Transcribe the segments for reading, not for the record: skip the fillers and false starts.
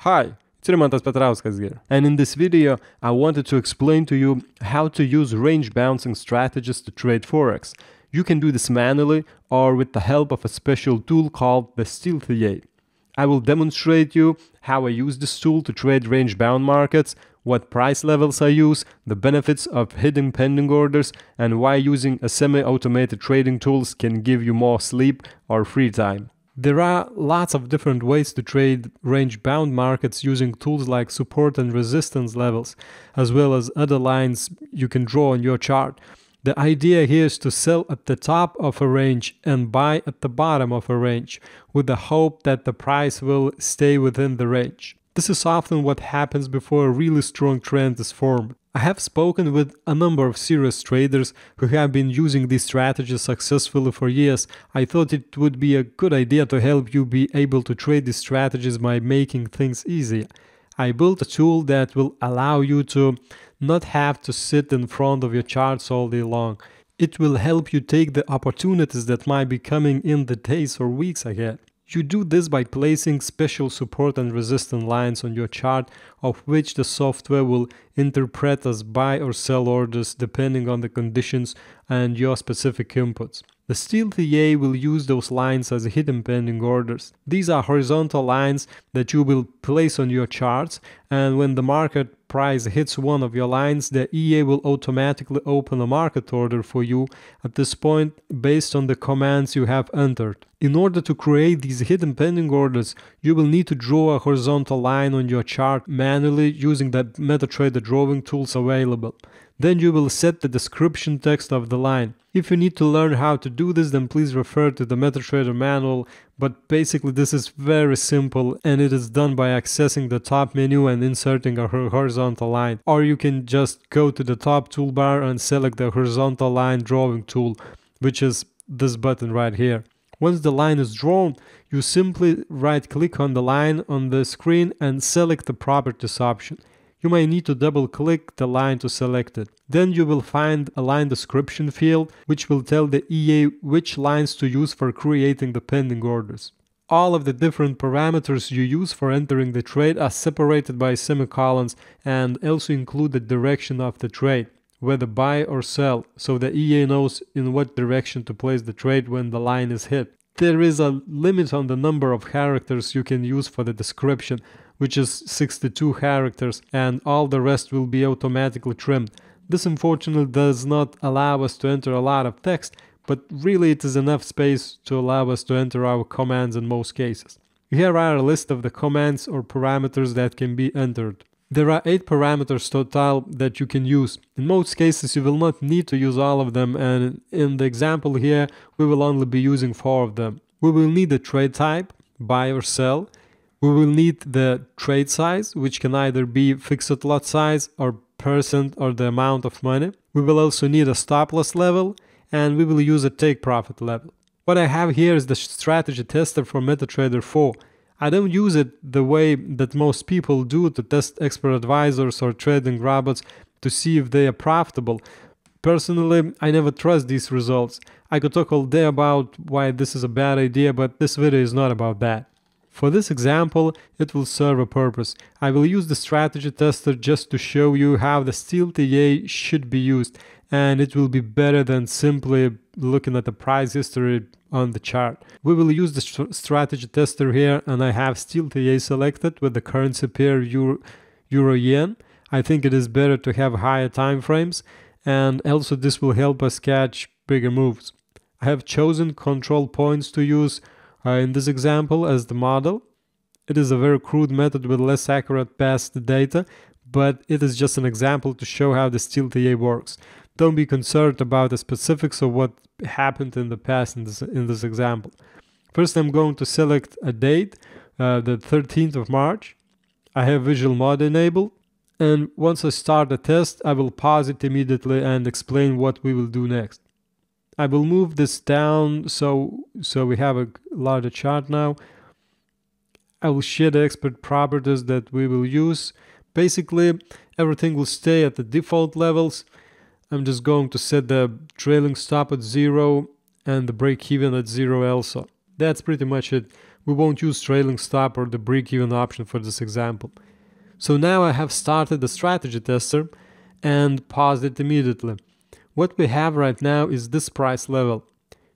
Hi, it's Rimantas Petrauskas here, and in this video I wanted to explain to you how to use range bouncing strategies to trade Forex. You can do this manually or with the help of a special tool called the Stealthy A. I will demonstrate you how I use this tool to trade range bound markets, what price levels I use, the benefits of hidden pending orders, and why using a semi-automated trading tools can give you more sleep or free time. There are lots of different ways to trade range-bound markets using tools like support and resistance levels, as well as other lines you can draw on your chart. The idea here is to sell at the top of a range and buy at the bottom of a range, with the hope that the price will stay within the range. This is often what happens before a really strong trend is formed. I have spoken with a number of serious traders who have been using these strategies successfully for years. I thought it would be a good idea to help you be able to trade these strategies by making things easier. I built a tool that will allow you to not have to sit in front of your charts all day long. It will help you take the opportunities that might be coming in the days or weeks ahead. You do this by placing special support and resistance lines on your chart, of which the software will interpret as buy or sell orders depending on the conditions and your specific inputs. The Stealthy A will use those lines as hidden pending orders. These are horizontal lines that you will place on your charts, and when the market price hits one of your lines, the EA will automatically open a market order for you at this point based on the commands you have entered. In order to create these hidden pending orders, you will need to draw a horizontal line on your chart manually using the MetaTrader drawing tools available. Then you will set the description text of the line. If you need to learn how to do this, then please refer to the MetaTrader manual, but basically this is very simple and it is done by accessing the top menu and inserting a horizontal line. Or you can just go to the top toolbar and select the horizontal line drawing tool, which is this button right here. Once the line is drawn, you simply right-click on the line on the screen and select the properties option. You may need to double-click the line to select it. Then you will find a line description field, which will tell the EA which lines to use for creating the pending orders. All of the different parameters you use for entering the trade are separated by semicolons and also include the direction of the trade, whether buy or sell, so the EA knows in what direction to place the trade when the line is hit. There is a limit on the number of characters you can use for the description, which is 62 characters, and all the rest will be automatically trimmed. This unfortunately does not allow us to enter a lot of text, but really it is enough space to allow us to enter our commands in most cases. Here are a list of the commands or parameters that can be entered. There are 8 parameters total that you can use. In most cases you will not need to use all of them, and in the example here we will only be using 4 of them. We will need the trade type, buy or sell. We will need the trade size, which can either be fixed lot size or percent or the amount of money. We will also need a stop loss level, and we will use a take profit level. What I have here is the strategy tester for MetaTrader 4. I don't use it the way that most people do to test expert advisors or trading robots to see if they are profitable. Personally, I never trust these results. I could talk all day about why this is a bad idea, but this video is not about that. For this example, it will serve a purpose. I will use the strategy tester just to show you how the Stealthy A should be used, and it will be better than simply looking at the price history on the chart. We will use the strategy tester here, and I have Stealthy A selected with the currency pair Euro-Yen. I think it is better to have higher time frames, and also this will help us catch bigger moves. I have chosen control points to use in this example as the model. It is a very crude method with less accurate past data, but it is just an example to show how the Stealthy A works. Don't be concerned about the specifics of what happened in the past in this example. First, I'm going to select a date, the 13th of March. I have visual mode enabled, and once I start the test, I will pause it immediately and explain what we will do next. I will move this down so we have a larger chart now. I will share the expert properties that we will use. Basically, everything will stay at the default levels. I'm just going to set the trailing stop at 0 and the break even at 0 also. That's pretty much it. We won't use trailing stop or the break-even option for this example. So now I have started the strategy tester and paused it immediately. What we have right now is this price level.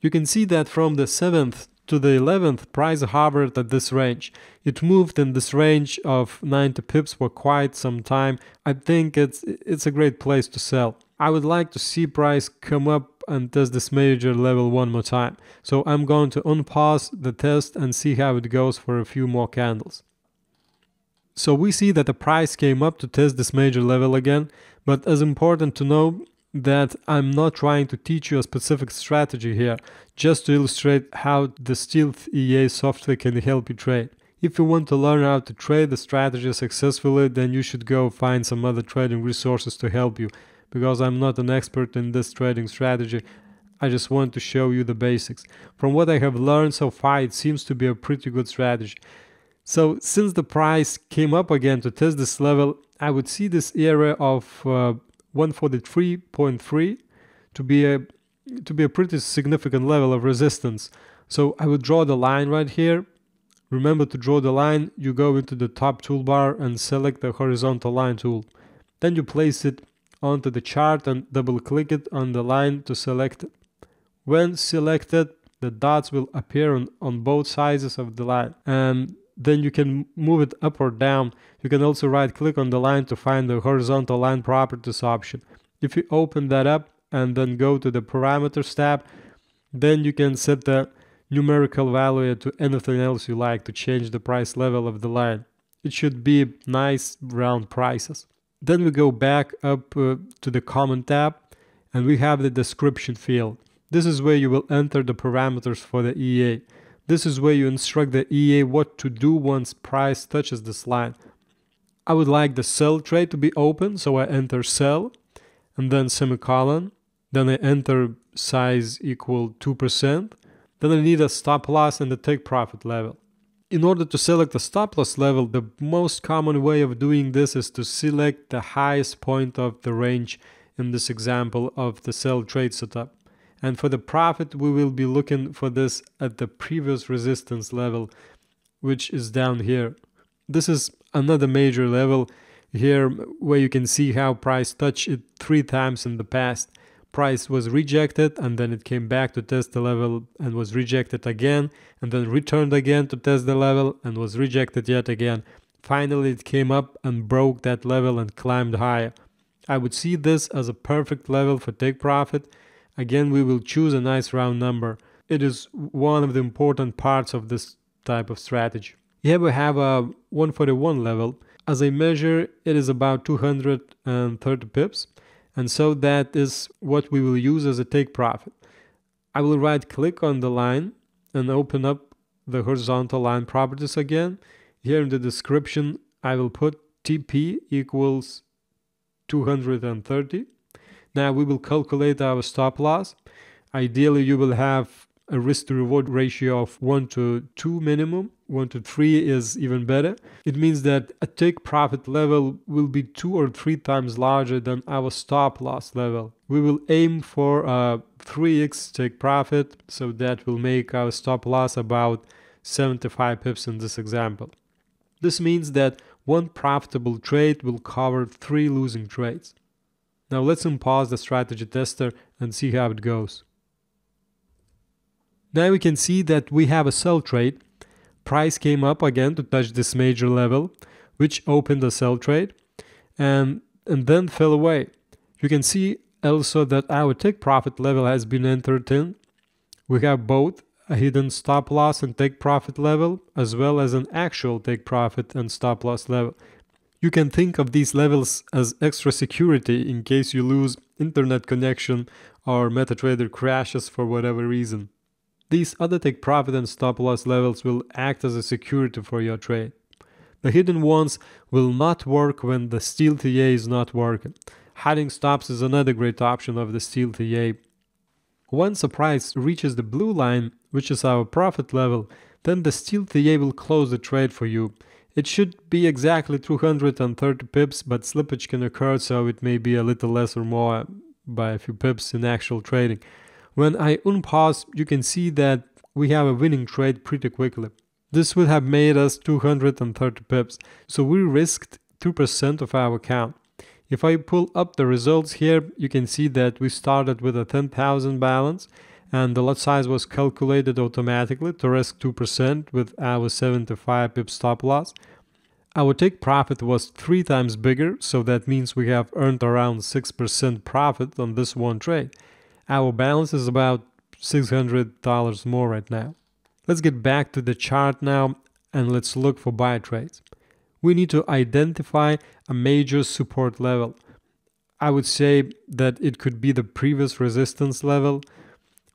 You can see that from the 7th to the 11th, price hovered at this range. It moved in this range of 90 pips for quite some time. I think it's a great place to sell. I would like to see price come up and test this major level one more time. So I'm going to unpause the test and see how it goes for a few more candles. So we see that the price came up to test this major level again, but as important to know that I'm not trying to teach you a specific strategy here, just to illustrate how the Stealth EA software can help you trade. If you want to learn how to trade the strategy successfully, then you should go find some other trading resources to help you, because I'm not an expert in this trading strategy. I just want to show you the basics. From what I have learned so far, it seems to be a pretty good strategy. So since the price came up again to test this level, I would see this area of 143.3 to be a pretty significant level of resistance. So I would draw the line right here. Remember to draw the line, you go into the top toolbar and select the horizontal line tool. Then you place it onto the chart and double click it on the line to select it. When selected, the dots will appear on both sides of the line, and then you can move it up or down. You can also right click on the line to find the horizontal line properties option. If you open that up and then go to the parameters tab, then you can set the numerical value to anything else you like to change the price level of the line. It should be nice round prices. Then we go back up to the comment tab and we have the description field. This is where you will enter the parameters for the EA. This is where you instruct the EA what to do once price touches this line. I would like the sell trade to be open, so I enter sell and then semicolon. Then I enter size equal 2%. Then I need a stop loss and a take profit level. In order to select the stop loss level, the most common way of doing this is to select the highest point of the range in this example of the sell trade setup. And for the profit, we will be looking for this at the previous resistance level, which is down here. This is another major level here where you can see how price touched it 3 times in the past. Price was rejected and then it came back to test the level and was rejected again, and then returned again to test the level and was rejected yet again. Finally, it came up and broke that level and climbed higher. I would see this as a perfect level for take profit. Again, we will choose a nice round number. It is one of the important parts of this type of strategy. Here we have a 141 level. As a measure, it is about 230 pips. And so that is what we will use as a take profit. I will right click on the line and open up the horizontal line properties again. Here in the description, I will put TP equals 230. Now we will calculate our stop loss. Ideally, you will have a risk to reward ratio of 1 to 2 minimum. 1 to 3 is even better. It means that a take profit level will be 2 or 3 times larger than our stop loss level. We will aim for a 3x take profit, so that will make our stop loss about 75 pips in this example. This means that one profitable trade will cover 3 losing trades. Now let's unpause the strategy tester and see how it goes. Now we can see that we have a sell trade. Price came up again to touch this major level, which opened a sell trade and then fell away. You can see also that our take profit level has been entered in. We have both a hidden stop loss and take profit level, as well as an actual take profit and stop loss level. You can think of these levels as extra security in case you lose internet connection or MetaTrader crashes for whatever reason. These other take profit and stop loss levels will act as a security for your trade. The hidden ones will not work when the Stealth EA is not working. Hiding stops is another great option of the Stealth EA. Once a price reaches the blue line, which is our profit level, then the Stealth EA will close the trade for you. It should be exactly 230 pips, but slippage can occur, so it may be a little less or more by a few pips in actual trading. When I unpause, you can see that we have a winning trade pretty quickly. This would have made us 230 pips, so we risked 2% of our account. If I pull up the results here, you can see that we started with a 10,000 balance and the lot size was calculated automatically to risk 2% with our 75 pip stop loss. Our take profit was 3 times bigger, so that means we have earned around 6% profit on this one trade. Our balance is about $600 more right now. Let's get back to the chart now and let's look for buy trades. We need to identify a major support level. I would say that it could be the previous resistance level,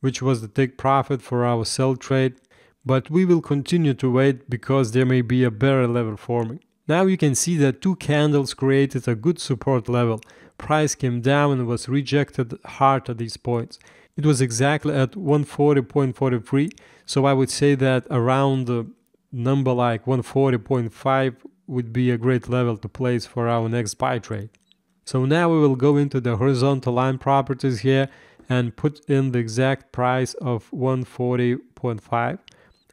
which was the take profit for our sell trade, but we will continue to wait because there may be a better level forming. Now you can see that 2 candles created a good support level. Price came down and was rejected hard at these points. It was exactly at 140.43, so I would say that around a number like 140.5 would be a great level to place for our next buy trade. So now we will go into the horizontal line properties here and put in the exact price of 140.5,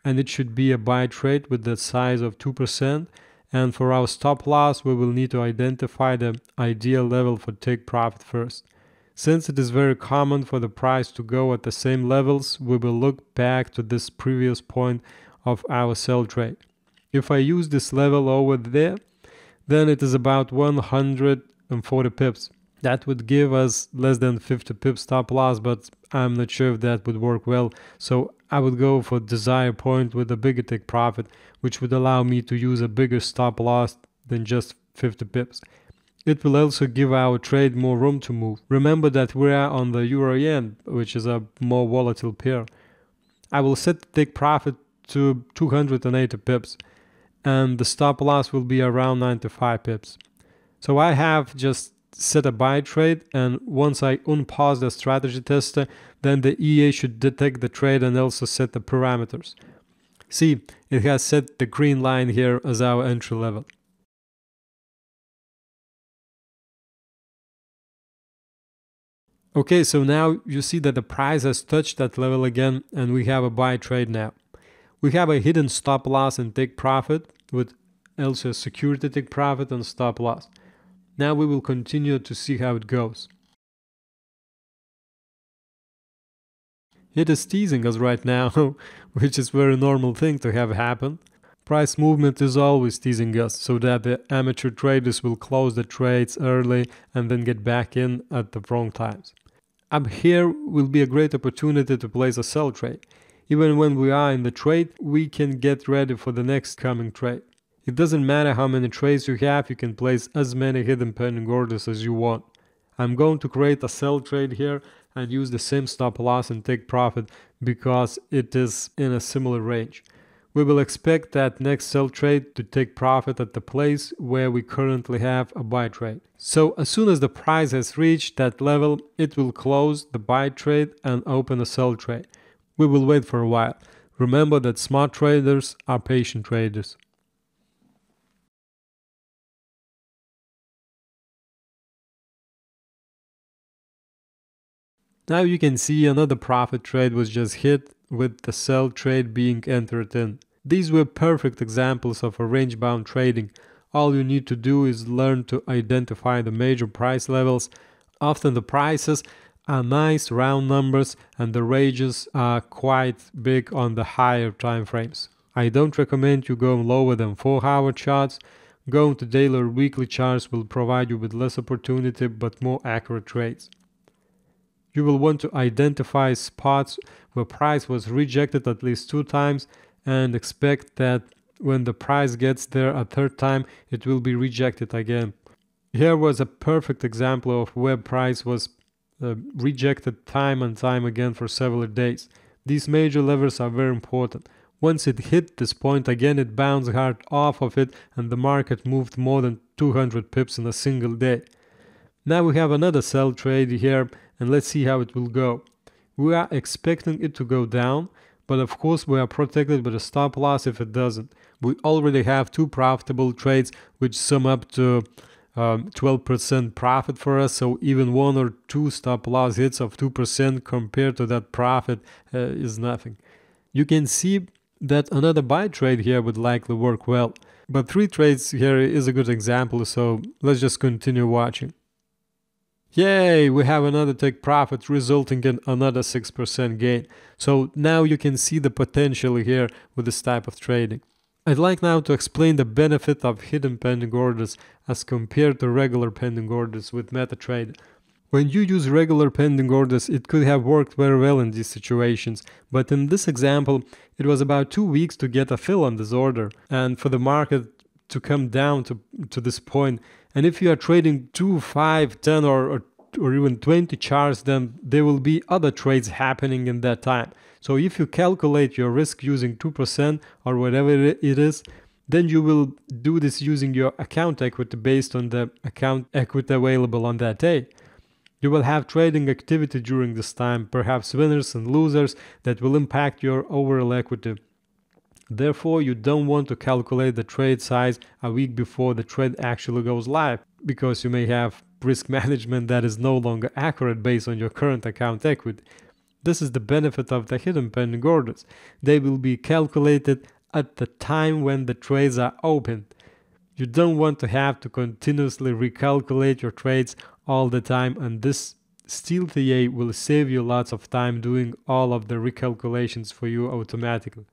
and it should be a buy trade with the size of 2%. And for our stop loss, we will need to identify the ideal level for take profit first. Since it is very common for the price to go at the same levels, we will look back to this previous point of our sell trade. If I use this level over there, then it is about 140 pips. That would give us less than 50 pips stop loss, but I'm not sure if that would work well. So I would go for desired point with a bigger take profit, which would allow me to use a bigger stop loss than just 50 pips. It will also give our trade more room to move. Remember that we are on the euro yen, which is a more volatile pair. I will set the take profit to 280 pips, and the stop loss will be around 95 pips. So I have just set a buy trade, and once I unpause the strategy tester, then the EA should detect the trade and also set the parameters. See, it has set the green line here as our entry level. Okay, so now you see that the price has touched that level again and we have a buy trade now. We have a hidden stop loss and take profit with also a security take profit and stop loss. Now we will continue to see how it goes. It is teasing us right now, which is a very normal thing to have happen. Price movement is always teasing us so that the amateur traders will close the trades early and then get back in at the wrong times. Up here will be a great opportunity to place a sell trade. Even when we are in the trade, we can get ready for the next coming trade. It doesn't matter how many trades you have, you can place as many hidden pending orders as you want. I'm going to create a sell trade here and use the same stop loss and take profit because it is in a similar range. We will expect that next sell trade to take profit at the place where we currently have a buy trade. So as soon as the price has reached that level, it will close the buy trade and open a sell trade. We will wait for a while. Remember that smart traders are patient traders. Now you can see another profit trade was just hit with the sell trade being entered in. These were perfect examples of a range-bound trading. All you need to do is learn to identify the major price levels. Often the prices are nice round numbers and the ranges are quite big on the higher time frames. I don't recommend you going lower than 4-hour charts. Going to daily or weekly charts will provide you with less opportunity but more accurate trades. You will want to identify spots where price was rejected at least 2 times and expect that when the price gets there a 3rd time, it will be rejected again. Here was a perfect example of where price was rejected time and time again for several days. These major levels are very important. Once it hit this point again, it bounced hard off of it and the market moved more than 200 pips in a single day. Now we have another sell trade here and let's see how it will go. We are expecting it to go down, but of course we are protected with a stop loss if it doesn't. We already have 2 profitable trades which sum up to 12% profit for us, so even 1 or 2 stop loss hits of 2% compared to that profit is nothing. You can see that another buy trade here would likely work well. But 3 trades here is a good example, so let's just continue watching. Yay, we have another take profit resulting in another 6% gain. So now you can see the potential here with this type of trading. I'd like now to explain the benefit of hidden pending orders as compared to regular pending orders with MetaTrader. When you use regular pending orders, it could have worked very well in these situations, but in this example, it was about 2 weeks to get a fill on this order and for the market to come down to this point. And if you are trading 2, 5, 10 or even 20 charts, then there will be other trades happening in that time. So if you calculate your risk using 2% or whatever it is, then you will do this using your account equity based on the account equity available on that day. You will have trading activity during this time, perhaps winners and losers that will impact your overall equity. Therefore, you don't want to calculate the trade size a week before the trade actually goes live, because you may have risk management that is no longer accurate based on your current account equity. This is the benefit of the hidden pending orders. They will be calculated at the time when the trades are opened. You don't want to have to continuously recalculate your trades all the time, and this Steel TA will save you lots of time doing all of the recalculations for you automatically.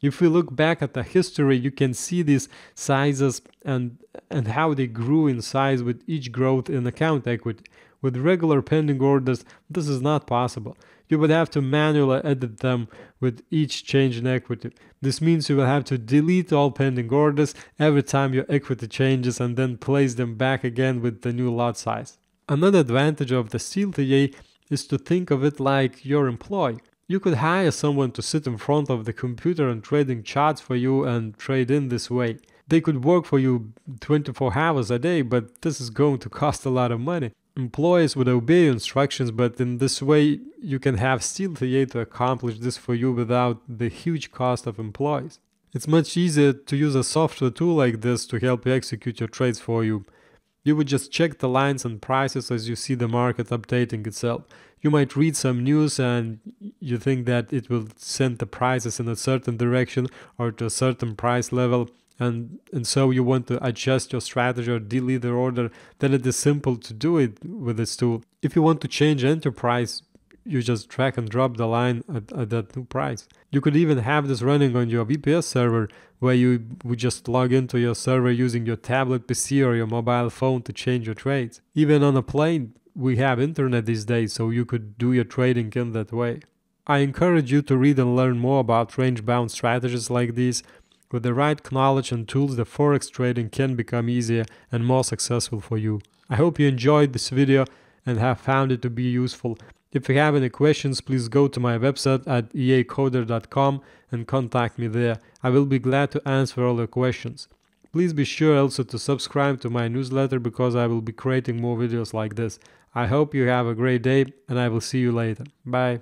If we look back at the history, you can see these sizes and how they grew in size with each growth in account equity. With regular pending orders, this is not possible. You would have to manually edit them with each change in equity. This means you will have to delete all pending orders every time your equity changes and then place them back again with the new lot size. Another advantage of the Steel TA is to think of it like your employee. You could hire someone to sit in front of the computer and trading charts for you and trade in this way. They could work for you 24 hours a day, but this is going to cost a lot of money. Employees would obey instructions, but in this way you can have Steel TA to accomplish this for you without the huge cost of employees. It's much easier to use a software tool like this to help you execute your trades for you. You would just check the lines and prices as you see the market updating itself. You might read some news and you think that it will send the prices in a certain direction or to a certain price level, and so you want to adjust your strategy or delete the order. Then it is simple to do it with this tool. If you want to change enterprise, you just drag and drop the line at that new price. You could even have this running on your VPS server, where you would just log into your server using your tablet PC or your mobile phone to change your trades. Even on a plane, we have internet these days, so you could do your trading in that way. I encourage you to read and learn more about range-bound strategies like these. With the right knowledge and tools, the Forex trading can become easier and more successful for you. I hope you enjoyed this video and have found it to be useful. If you have any questions, please go to my website at eacoder.com and contact me there. I will be glad to answer all your questions. Please be sure also to subscribe to my newsletter, because I will be creating more videos like this. I hope you have a great day, and I will see you later. Bye.